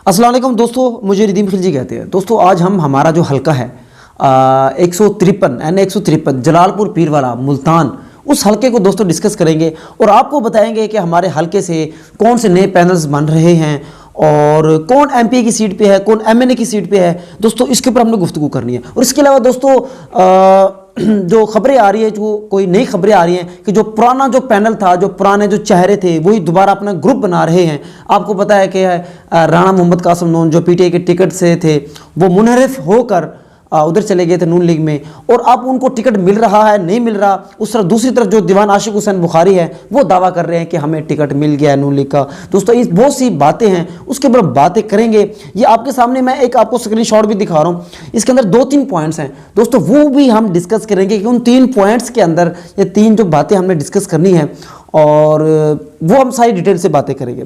अस्सलाम वालेकुम दोस्तों, मुझे रिदीम खिलजी कहते हैं। दोस्तों आज हम हमारा जो हल्का है 153 जलालपुर पीरवाला मुल्तान, उस हल्के को दोस्तों डिस्कस करेंगे और आपको बताएंगे कि हमारे हल्के से कौन से नए पैनल्स बन रहे हैं और कौन एमपी की सीट पे है, कौन एमएनए की सीट पे है। दोस्तों इसके ऊपर हमने गुफ्तगू करनी है। और इसके अलावा दोस्तों जो खबरें आ रही है, जो कोई नई खबरें आ रही हैं कि जो पुराना जो पैनल था, जो पुराने जो चेहरे थे, वही दोबारा अपना ग्रुप बना रहे हैं। आपको पता है कि राणा मोहम्मद कासिम नून जो पीटीआई के टिकट से थे, वो मुनहरिफ होकर उधर चले गए थे नून लीग में, और अब उनको टिकट मिल रहा है नहीं मिल रहा। उस तरफ दूसरी तरफ जो दीवान आशिक हुसैन बुखारी है, वो दावा कर रहे हैं कि हमें टिकट मिल गया है नून लीग का। दोस्तों ये बहुत सी बातें हैं, उसके ऊपर बातें करेंगे। ये आपके सामने मैं एक आपको स्क्रीनशॉट भी दिखा रहा हूँ, इसके अंदर 2-3 पॉइंट्स हैं दोस्तों, वो भी हम डिस्कस करेंगे कि उन 3 पॉइंट्स के अंदर ये 3 जो बातें हमने डिस्कस करनी है, और वो हम सारी डिटेल से बातें करेंगे।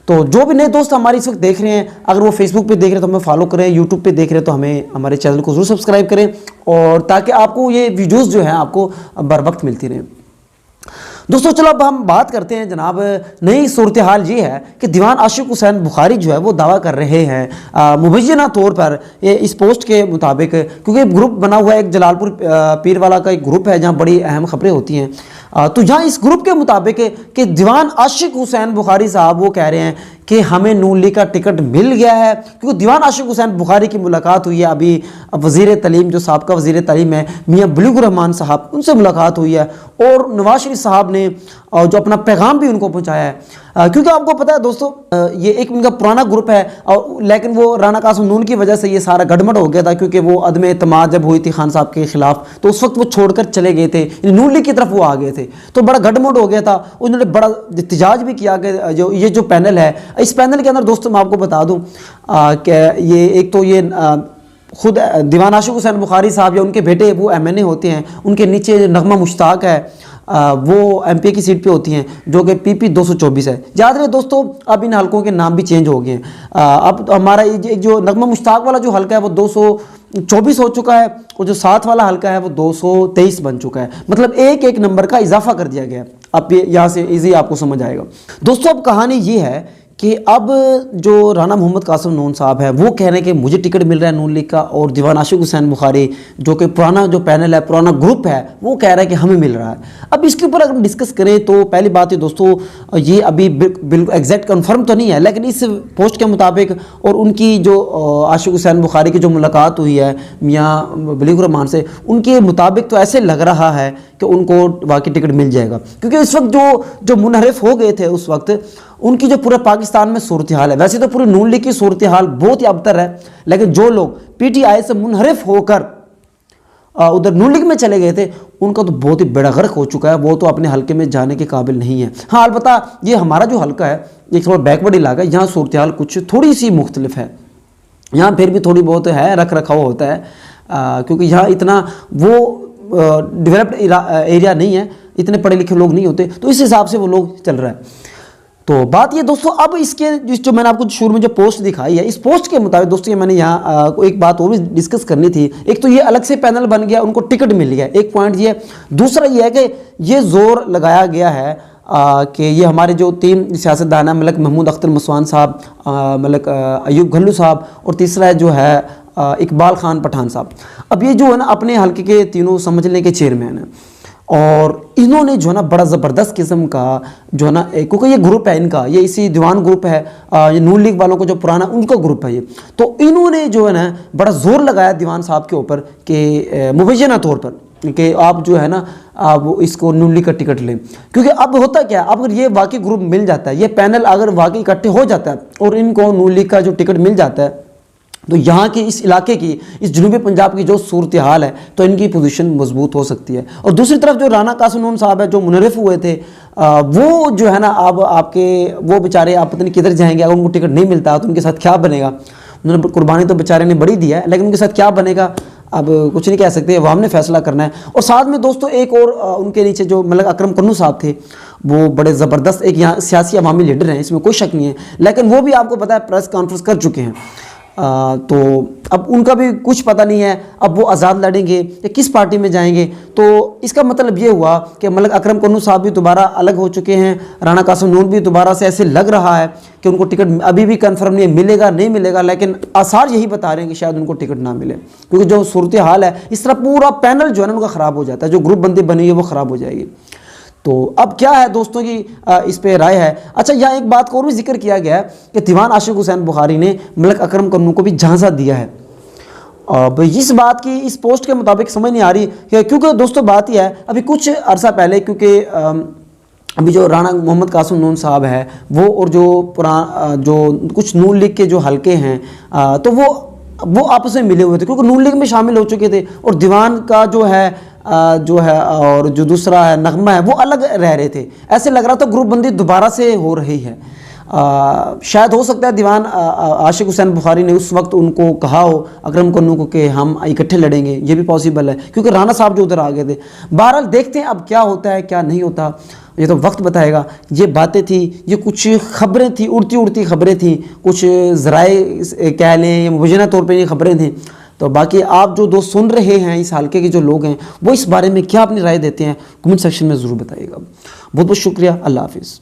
तो जो भी नए दोस्त हमारे इस वक्त देख रहे हैं, अगर वो फेसबुक पे देख रहे हैं तो हमें फॉलो करें, यूट्यूब पे देख रहे हैं तो हमें हमारे चैनल को जरूर सब्सक्राइब करें, और ताकि आपको ये वीडियोस जो हैं आपको बर वक्त मिलती रहें। दोस्तों चलो अब हम बात करते हैं जनाब। नई सूरत हाल ये है कि दीवान आशिक हुसैन बुखारी जो है वो दावा कर रहे हैं मुबैना तौर पर, ये इस पोस्ट के मुताबिक, क्योंकि ग्रुप बना हुआ है एक जलालपुर पीरवाला का एक ग्रुप है जहाँ बड़ी अहम खबरें होती हैं। तो जहाँ इस ग्रुप के मुताबिक कि दीवान आशिक हुसैन बुखारी साहब वो कह रहे हैं कि हमें नून लीग का टिकट मिल गया है, क्योंकि दीवान आशिक हुसैन बुखारी की मुलाकात हुई है अभी वज़ीर तालीम, जो साबका वज़ीर तालीम है मियाँ बलीगुर रहमान साहब, उनसे मुलाकात हुई है, और नवाज शरीफ साहब ने जो अपना पैगाम भी उनको पहुंचाया है। क्योंकि आपको पता है दोस्तों ये एक उनका पुराना ग्रुप है, और लेकिन वो राणा कासिम नून की वजह से ये सारा गड़बड़ हो गया था, क्योंकि वो अदम एतमाद जब हुई थी खान साहब के खिलाफ, तो उस वक्त वो छोड़कर चले गए थे, नून लीग की तरफ वो आ गए थे, तो बड़ा गड़बड़ हो गया था। उन्होंने बड़ा एहतजाज भी किया कि जो ये जो पैनल है, इस पैनल के अंदर दोस्तों मैं आपको बता दूं कि ये एक तो ये खुद दीवान आशिक हुसैन बुखारी साहब या उनके बेटे वो एमएनए होते हैं, उनके नीचे नगमा मुश्ताक है, वो एमपी की सीट पे होती हैं, जो कि पीपी 224 है। याद रहे दोस्तों, अब इन हलकों के नाम भी चेंज हो गए हैं। अब हमारा जो नगमा मुश्ताक वाला जो हल्का है वो 224 हो चुका है, और जो 7 वाला हल्का है वो 223 बन चुका है। मतलब एक नंबर का इजाफा कर दिया गया है। अब ये यहाँ से ईजी आपको समझ आएगा दोस्तों। अब कहानी ये है कि अब जो राणा मोहम्मद कासिम नून साहब है वो कह रहे हैं कि मुझे टिकट मिल रहा है नून लीग का, और दीवान आशिक हुसैन बुखारी जो कि पुराना जो पैनल है, पुराना ग्रुप है, वो कह रहा है कि हमें मिल रहा है। अब इसके ऊपर अगर हम डिस्कस करें तो पहली बात है दोस्तों, ये अभी बिल्कुल एग्जैक्ट कंफर्म तो नहीं है, लेकिन इस पोस्ट के मुताबिक और उनकी जो आशिक हुसैन बुखारी की जो मुलाकात हुई है मियाँ बलीगुर रहमान से, उनके मुताबिक तो ऐसे लग रहा है कि उनको वाकई टिकट मिल जाएगा। क्योंकि इस वक्त जो मुनहरिफ हो गए थे उस वक्त, उनकी जो पूरे पाकिस्तान में सूरत हाल है, वैसे तो पूरी नून लीग की सूरत हाल बहुत ही अबतर है, लेकिन जो लोग पीटीआई से मुनहरिफ होकर उधर नून लीग में चले गए थे, उनका तो बहुत ही बेड़ा गर्क हो चुका है, वो तो अपने हल्के में जाने के काबिल नहीं है। हाँ अलबत्ता ये हमारा जो हल्का है ये थोड़ा बैकवर्ड इलाका है, यहाँ सूरत हाल कुछ थोड़ी सी मुख्तलिफ है। यहाँ फिर भी थोड़ी बहुत है, रख रखाव होता है, क्योंकि यहाँ इतना वो डेवलप्ड एरिया नहीं है, इतने पढ़े लिखे लोग नहीं होते, तो इस हिसाब से वो लोग चल रहा है। तो बात ये दोस्तों, अब इसके जो मैंने आपको शुरू में जो पोस्ट दिखाई है, इस पोस्ट के मुताबिक दोस्तों ये मैंने यहाँ एक बात और भी डिस्कस करनी थी। एक तो ये अलग से पैनल बन गया, उनको टिकट मिल गया, एक पॉइंट ये। दूसरा ये है कि ये जोर लगाया गया है कि ये हमारे जो 3 सियासतदान हैं, मलिक महमूद अख्तर मसवान साहब, मलिक अयूब घल्लू साहब, और तीसरा जो है इकबाल खान पठान साहब। अब ये जो है ना अपने हल्के के तीनों समझ लें के चेयरमैन हैं, और इन्होंने जो है ना बड़ा ज़बरदस्त किस्म का जो है ना, क्योंकि ये ग्रुप है इनका, ये इसी दीवान ग्रुप है, ये नून लीग वालों को जो पुराना उनका ग्रुप है ये, तो इन्होंने जो है ना बड़ा जोर लगाया दीवान साहब के ऊपर कि मुबैना तौर पर कि आप जो है ना आप इसको नून लीग का टिकट लें। क्योंकि अब होता क्या है, अगर ये वाकई ग्रुप मिल जाता है, ये पैनल अगर वाकई इकट्ठे हो जाता है और इनको नून लीग का जो टिकट मिल जाता है, तो यहाँ के इस इलाके की, इस जनूबी पंजाब की जो सूरत हाल है, तो इनकी पोजीशन मजबूत हो सकती है। और दूसरी तरफ जो राणा कासिम नून साहब है जो मुनहरिफ हुए थे, वो जो है ना अब आपके वो बेचारे आप पता नहीं किधर जाएंगे, अगर उनको टिकट नहीं मिलता तो उनके साथ क्या बनेगा। उन्होंने कुर्बानी तो बेचारे ने बड़ी दी है, लेकिन उनके साथ क्या बनेगा अब कुछ नहीं कह सकते, वो हमने फैसला करना है। और साथ में दोस्तों एक और उनके नीचे जो मलिक अकरम कन्नू साहब थे, वो बड़े ज़बरदस्त एक यहाँ सियासी अवामी लीडर हैं, इसमें कोई शक नहीं है, लेकिन वो भी आपको पता है प्रेस कॉन्फ्रेंस कर चुके हैं। تو اب ان کا بھی کچھ پتہ نہیں ہے اب وہ آزاد لڑیں گے یا کس پارٹی میں جائیں گے. تو اس کا مطلب یہ ہوا کہ ملک اکرم کنو صاحب بھی دوبارہ الگ ہو چکے ہیں. رانا قاسم نون بھی دوبارہ سے ایسے لگ رہا ہے کہ ان کو ٹکٹ ابھی بھی کنفرم نہیں ملے گا نہیں ملے گا, لیکن آثار یہی بتا رہے ہیں کہ شاید ان کو ٹکٹ نہ ملے, کیونکہ جو صورتحال ہے اس طرح پورا پینل جو ہے نا ان کا خراب ہو جاتا ہے, جو گروپ بندی بنی ہے وہ خراب ہو جائے گی. تو اب کیا ہے دوستوں کی اس پہ رائے ہے. اچھا یہاں ایک بات کو اور بھی ذکر کیا گیا ہے کہ دیوان عاشق حسین بخاری نے ملک اکرم کنو کو بھی جھانسا دیا ہے. اب اس بات کی اس پوسٹ کے مطابق سمجھ نہیں آ رہی کہ, کیونکہ دوستوں بات یہ ہے ابھی کچھ عرصہ پہلے, کیونکہ ابھی جو رانا محمد قاسم نون صاحب ہے وہ اور جو کچھ نون لیگ کے جو حلقے ہیں تو وہ آپس میں ملے ہوئے تھے, کیونکہ نون لیگ میں شامل ہو چکے تھے, اور دیوان کا جو ہے اور جو دوسرا ہے نغمہ ہے وہ الگ رہ رہے تھے. ایسے لگ رہا تھا گروپ بندی دوبارہ سے ہو رہی ہے. شاید ہو سکتا ہے دیوان عاشق حسین بخاری نے اس وقت ان کو کہا ہو اکرم کنو کو کہ ہم اکٹھے لڑیں گے, یہ بھی پاسبل ہے کیونکہ رانا صاحب جو ادھر آ گئے تھے. بہرحال دیکھتے ہیں اب کیا ہوتا ہے کیا نہیں ہوتا, یہ تو وقت بتائے گا. یہ باتیں تھیں, یہ کچھ خبریں تھیں, اڑتی خبریں تھیں, کچھ ذرائع کہہ لیں یا مبینہ طور پہ یہ خبریں تھیں. تو باقی آپ جو دوست سن رہے ہیں اس حلقے کے جو لوگ ہیں وہ اس بارے میں کیا اپنی رائے دیتے ہیں کمنٹ سیکشن میں ضرور بتائیے گا. بہت بہت شکریہ. اللہ حافظ.